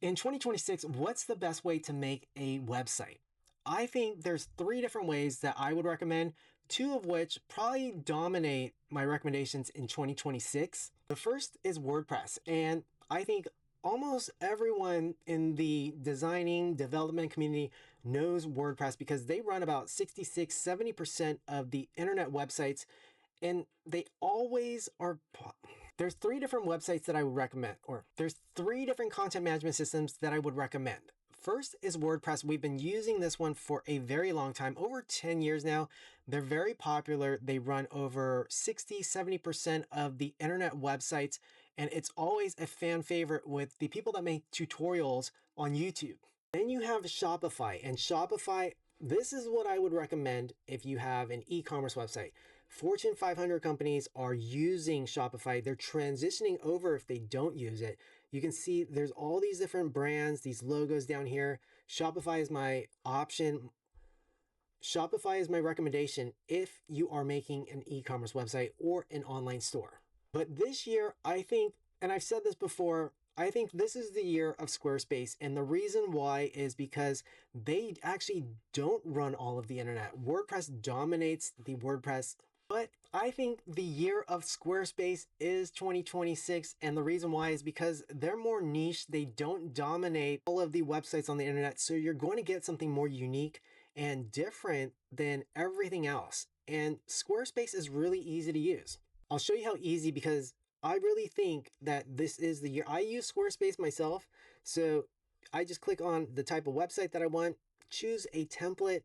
In 2026, what's the best way to make a website? I think there's three different ways that I would recommend, two of which probably dominate my recommendations in 2026. The first is WordPress, and I think almost everyone in the designing development community knows WordPress because they run about 66-70% of the internet websites, and they always are. There's three different websites that I would recommend, or there's three different content management systems that I would recommend. First is WordPress. We've been using this one for a very long time, over 10 years now. They're very popular. They run over 60-70% of the internet websites, and it's always a fan favorite with the people that make tutorials on YouTube. Then you have Shopify, and Shopify, this is what I would recommend if you have an e-commerce website. Fortune 500 companies are using Shopify. They're transitioning over if they don't use it. You can see there's all these different brands, these logos down here. Shopify is my option. Shopify is my recommendation if you are making an e-commerce website or an online store. But this year, I think, and I've said this before, I think this is the year of Squarespace. And the reason why is because they actually don't run all of the internet. WordPress dominates the WordPress. But I think the year of Squarespace is 2026. And the reason why is because they're more niche. They don't dominate all of the websites on the internet. So you're going to get something more unique and different than everything else. And Squarespace is really easy to use. I'll show you how easy because I really think that this is the year. I use Squarespace myself. So I just click on the type of website that I want, choose a template,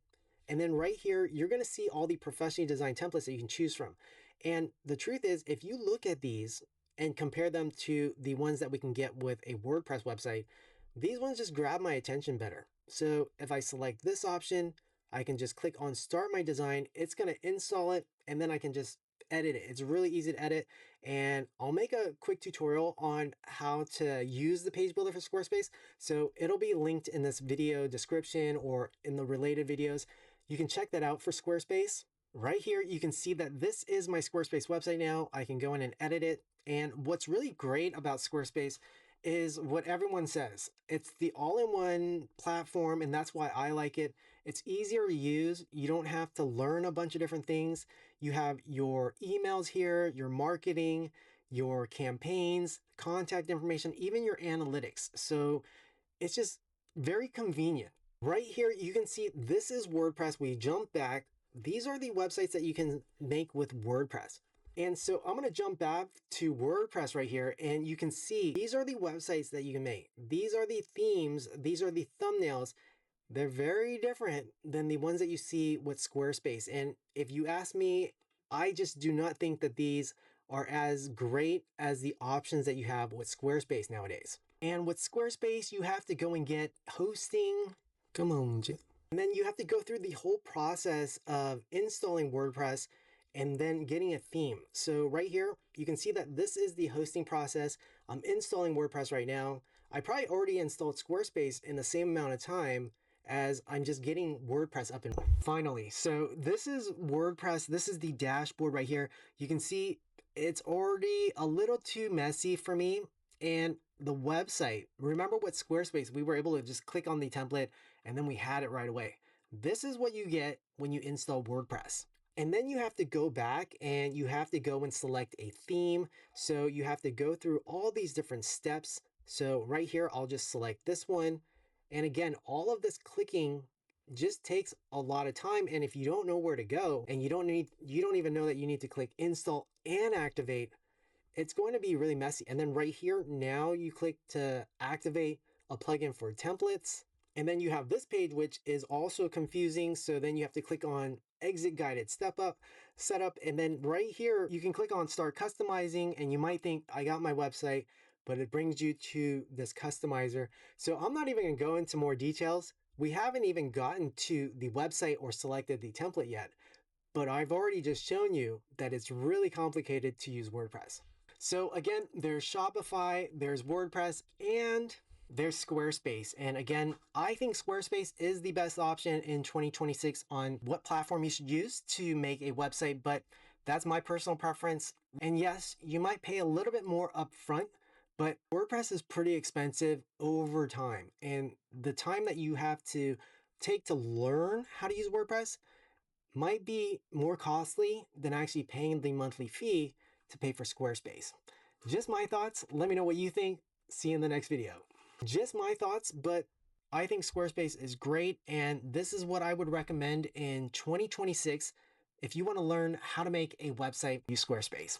and then right here, you're going to see all the professionally designed templates that you can choose from. And the truth is, if you look at these and compare them to the ones that we can get with a WordPress website, these ones just grab my attention better. So if I select this option, I can just click on Start My Design. It's going to install it, and then I can just edit it. It's really easy to edit, and I'll make a quick tutorial on how to use the page builder for Squarespace. So it'll be linked in this video description or in the related videos. You can check that out for Squarespace. Right here, you can see that this is my Squarespace website now. I can go in and edit it. And what's really great about Squarespace is what everyone says. It's the all-in-one platform, and that's why I like it. It's easier to use. You don't have to learn a bunch of different things. You have your emails here, your marketing, your campaigns, contact information, even your analytics. So it's just very convenient. Right here, you can see this is WordPress. We jump back. These are the websites that you can make with WordPress. And so I'm going to jump back to WordPress right here, and you can see these are the websites that you can make. These are the themes. These are the thumbnails. They're very different than the ones that you see with Squarespace. And if you ask me, I just do not think that these are as great as the options that you have with Squarespace nowadays. And with Squarespace, you have to go and get hosting. Come on, and then you have to go through the whole process of installing WordPress and then getting a theme. So right here, you can see that this is the hosting process. I'm installing WordPress right now. I probably already installed Squarespace in the same amount of time as I'm just getting WordPress up and finally. So this is WordPress. This is the dashboard right here. You can see it's already a little too messy for me. And the website, remember with Squarespace, we were able to just click on the template and then we had it right away. This is what you get when you install WordPress. And then you have to go back and you have to go and select a theme. So you have to go through all these different steps. So right here, I'll just select this one. And again, all of this clicking just takes a lot of time. And if you don't know where to go and you don't even know that you need to click install and activate, it's going to be really messy. And then right here, now you click to activate a plugin for templates. And then you have this page, which is also confusing. So then you have to click on exit guided setup. And then right here, you can click on start customizing and you might think I got my website, but it brings you to this customizer. So I'm not even gonna go into more details. We haven't even gotten to the website or selected the template yet, but I've already just shown you that it's really complicated to use WordPress. So again, there's Shopify, there's WordPress, and there's Squarespace. And again, I think Squarespace is the best option in 2026 on what platform you should use to make a website, but that's my personal preference. And yes, you might pay a little bit more upfront, But WordPress is pretty expensive over time. And the time that you have to take to learn how to use WordPress might be more costly than actually paying the monthly fee to pay for Squarespace. Just my thoughts. Let me know what you think. See you in the next video. Just my thoughts, but I think Squarespace is great, and this is what I would recommend in 2026 if you want to learn how to make a website. Use Squarespace.